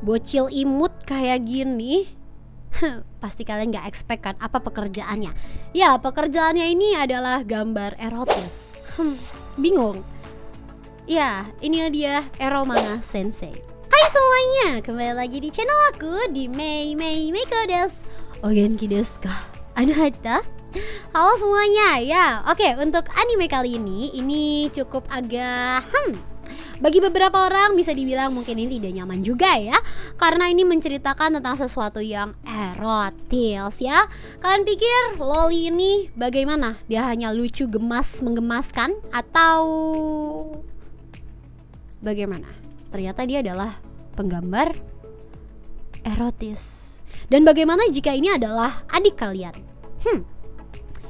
bocil imut kayak gini, pasti kalian gak expect kan apa pekerjaannya. Ya, pekerjaannya ini adalah gambar erotis. Bingung? Ya, ini dia Eromanga Sensei. Hai semuanya, kembali lagi di channel aku di Mei Meiko desu. O genki desu ka? Anahata? Halo semuanya, ya. Oke, untuk anime kali ini cukup agak bagi beberapa orang bisa dibilang mungkin ini tidak nyaman juga ya, karena ini menceritakan tentang sesuatu yang erotis ya. Kalian pikir loli ini bagaimana? Dia hanya lucu, gemas, menggemaskan, atau bagaimana? Ternyata dia adalah penggambar erotis. Dan bagaimana jika ini adalah adik kalian?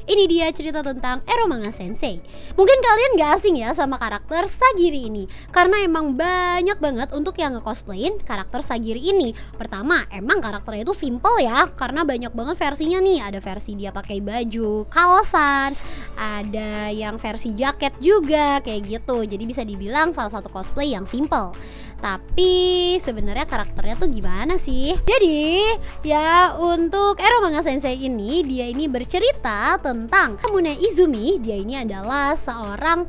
Ini dia cerita tentang Eromanga Sensei. Mungkin kalian gak asing ya sama karakter Sagiri ini, karena emang banyak banget untuk yang nge-cosplayin karakter Sagiri ini. Pertama, emang karakternya itu simple ya, karena banyak banget versinya nih. Ada versi dia pakai baju kaosan, ada yang versi jaket juga kayak gitu. Jadi bisa dibilang salah satu cosplay yang simple. Tapi sebenarnya karakternya tuh gimana sih? Jadi ya untuk Eromanga Sensei ini, dia ini bercerita tentang Hamune Izumi. Dia ini adalah seorang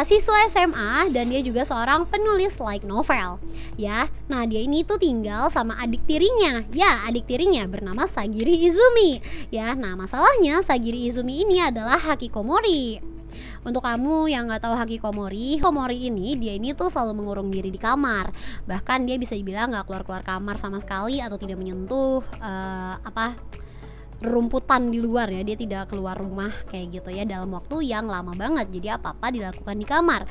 siswa SMA dan dia juga seorang penulis light novel ya. Nah dia ini tuh tinggal sama adik tirinya. Ya, adik tirinya bernama Sagiri Izumi ya. Nah masalahnya Sagiri Izumi ini adalah Hakikomori. Untuk kamu yang nggak tahu Hakikomori ini dia ini tuh selalu mengurung diri di kamar. Bahkan dia bisa dibilang nggak keluar kamar sama sekali atau tidak menyentuh rumputan di luar ya. Dia tidak keluar rumah kayak gitu ya dalam waktu yang lama banget. Jadi apa-apa dilakukan di kamar.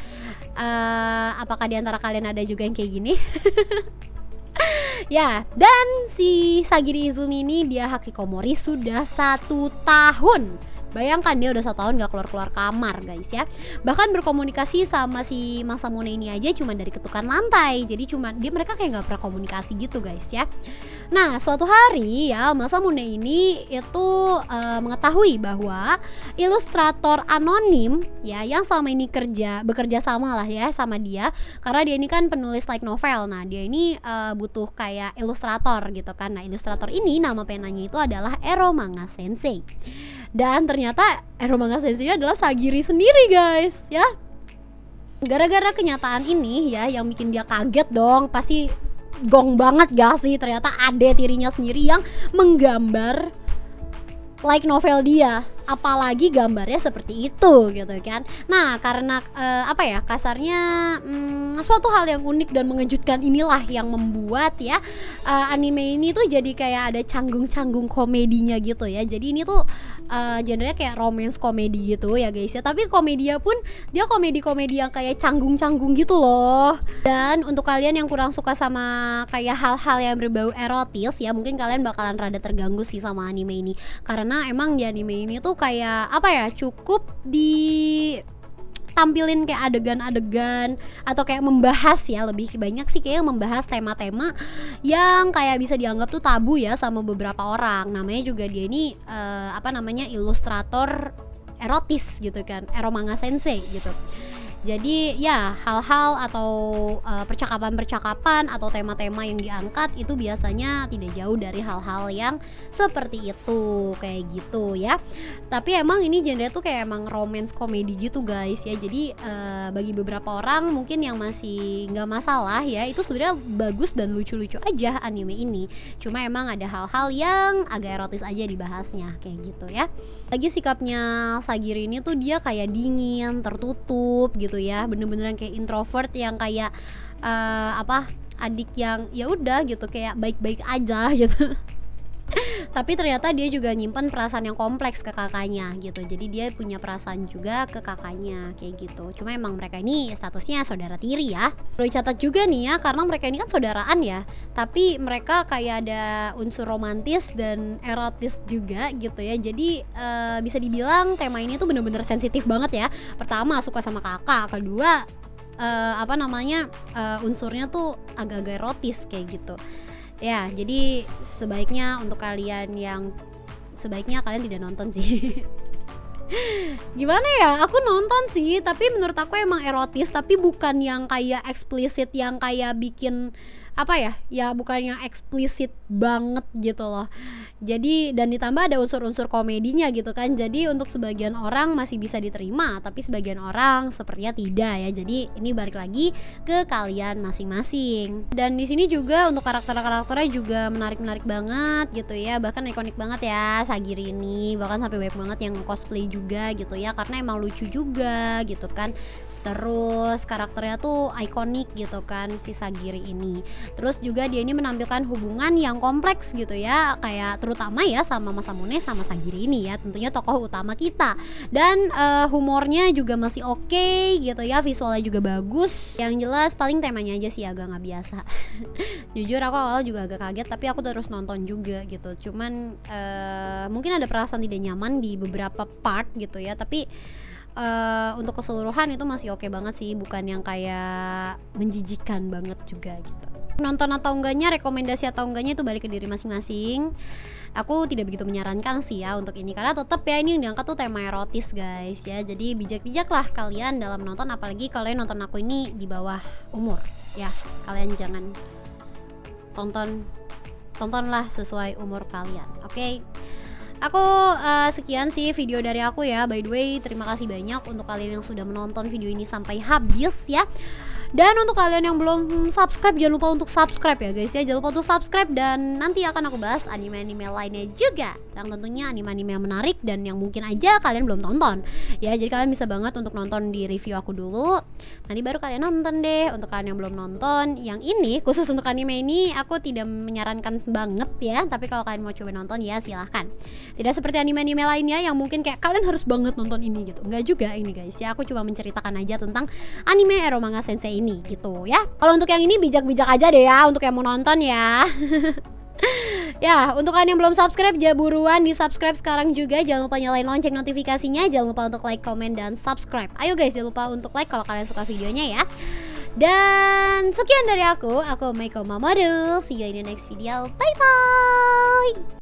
Apakah di antara kalian ada juga yang kayak gini? Ya, dan si Sagiri Izumi ini dia Hakikomori sudah 1 tahun. Bayangkan dia udah 1 tahun gak keluar kamar guys ya. Bahkan berkomunikasi sama si Masamune ini aja cuma dari ketukan lantai. Jadi mereka kayak gak pernah komunikasi gitu guys ya. Nah suatu hari ya Masamune ini itu mengetahui bahwa ilustrator anonim ya yang selama ini bekerja sama lah ya sama dia, karena dia ini kan penulis light novel. Nah dia ini butuh kayak ilustrator gitu kan. Nah ilustrator ini nama penanya itu adalah Eromanga Sensei. Dan ternyata Eromanga Sensei adalah Sagiri sendiri guys ya. Gara-gara kenyataan ini ya yang bikin dia kaget dong. Pasti gong banget gak sih, ternyata ade tirinya sendiri yang menggambar light novel dia, apalagi gambarnya seperti itu gitu kan. Nah karena kasarnya suatu hal yang unik dan mengejutkan inilah yang membuat ya anime ini tuh jadi kayak ada canggung-canggung komedinya gitu ya. Jadi ini tuh genrenya kayak romance komedi gitu ya guys ya. Tapi komedinya pun dia komedi-komedi yang kayak canggung-canggung gitu loh. Dan untuk kalian yang kurang suka sama kayak hal-hal yang berbau erotis ya, mungkin kalian bakalan rada terganggu sih sama anime ini. Karena emang di anime ini tuh kayak cukup ditampilin kayak adegan-adegan atau kayak membahas ya, lebih banyak sih kayak membahas tema-tema yang kayak bisa dianggap tuh tabu ya sama beberapa orang. Namanya juga dia ini ilustrator erotis gitu kan, Eromanga Sensei gitu. Jadi ya hal-hal atau percakapan-percakapan atau tema-tema yang diangkat itu biasanya tidak jauh dari hal-hal yang seperti itu kayak gitu ya. Tapi emang ini genre tuh kayak emang romance komedi gitu guys ya. Jadi bagi beberapa orang mungkin yang masih nggak masalah ya, itu sebenarnya bagus dan lucu-lucu aja anime ini. Cuma emang ada hal-hal yang agak erotis aja dibahasnya kayak gitu ya. Lagi sikapnya Sagiri ini tuh dia kayak dingin, tertutup gitu ya, bener-bener kayak introvert yang kayak adik yang ya udah gitu kayak baik-baik aja gitu. Tapi ternyata dia juga nyimpen perasaan yang kompleks ke kakaknya gitu. Jadi dia punya perasaan juga ke kakaknya kayak gitu. Cuma emang mereka ini statusnya saudara tiri ya. Perlu dicatat juga nih ya, karena mereka ini kan saudaraan ya, tapi mereka kayak ada unsur romantis dan erotis juga gitu ya. Jadi bisa dibilang tema ini tuh bener-bener sensitif banget ya. Pertama suka sama kakak, kedua unsurnya tuh agak-agak erotis kayak gitu. Ya, jadi sebaiknya kalian tidak nonton sih. Gimana ya, aku nonton sih, tapi menurut aku emang erotis, tapi bukan yang kayak eksplisit yang kayak bikin apa ya, ya bukan yang eksplisit banget gitu loh. Jadi dan ditambah ada unsur-unsur komedinya gitu kan. Jadi untuk sebagian orang masih bisa diterima, tapi sebagian orang sepertinya tidak ya. Jadi ini balik lagi ke kalian masing-masing. Dan di sini juga untuk karakter-karakternya juga menarik-menarik banget gitu ya. Bahkan ikonik banget ya Sagiri ini. Bahkan sampai banyak banget yang cosplay juga gitu ya, karena emang lucu juga gitu kan. Terus karakternya tuh ikonik gitu kan si Sagiri ini. Terus juga dia ini menampilkan hubungan yang kompleks gitu ya, kayak terutama ya sama Masamune sama Sagiri ini ya, tentunya tokoh utama kita. Dan humornya juga masih oke gitu ya, visualnya juga bagus. Yang jelas paling temanya aja sih agak nggak biasa. Jujur aku awal juga agak kaget, tapi aku terus nonton juga gitu. Cuman mungkin ada perasaan tidak nyaman di beberapa part gitu ya, tapi untuk keseluruhan itu masih oke banget sih, bukan yang kayak menjijikan banget juga gitu. Nonton atau enggaknya, rekomendasi atau enggaknya itu balik ke diri masing-masing. Aku tidak begitu menyarankan sih ya untuk ini, karena tetap ya ini yang diangkat tuh tema erotis guys ya. Jadi bijak-bijak lah kalian dalam menonton, apalagi kalian nonton aku ini di bawah umur ya. Kalian jangan tontonlah sesuai umur kalian, oke? Aku sekian sih video dari aku ya. By the way, terima kasih banyak untuk kalian yang sudah menonton video ini sampai habis ya. Dan untuk kalian yang belum subscribe, jangan lupa untuk subscribe ya guys ya. Jangan lupa untuk subscribe, dan nanti akan aku bahas anime-anime lainnya juga, yang tentunya anime-anime yang menarik dan yang mungkin aja kalian belum tonton ya. Jadi kalian bisa banget untuk nonton di review aku dulu, nanti baru kalian nonton deh. Untuk kalian yang belum nonton, yang ini khusus untuk anime ini aku tidak menyarankan banget ya, tapi kalau kalian mau coba nonton ya silahkan. Tidak seperti anime-anime lainnya yang mungkin kayak kalian harus banget nonton ini gitu, enggak juga ini guys ya. Aku cuma menceritakan aja tentang anime Eromanga Sensei ini gitu ya. Kalau untuk yang ini bijak-bijak aja deh ya untuk yang mau nonton ya. Ya, untuk kalian yang belum subscribe, jangan buruan di subscribe sekarang juga. Jangan lupa nyalain lonceng notifikasinya. Jangan lupa untuk like, comment, dan subscribe. Ayo guys, jangan lupa untuk like kalau kalian suka videonya ya. Dan sekian dari aku Meiko Mamoru. See you in the next video. Bye bye.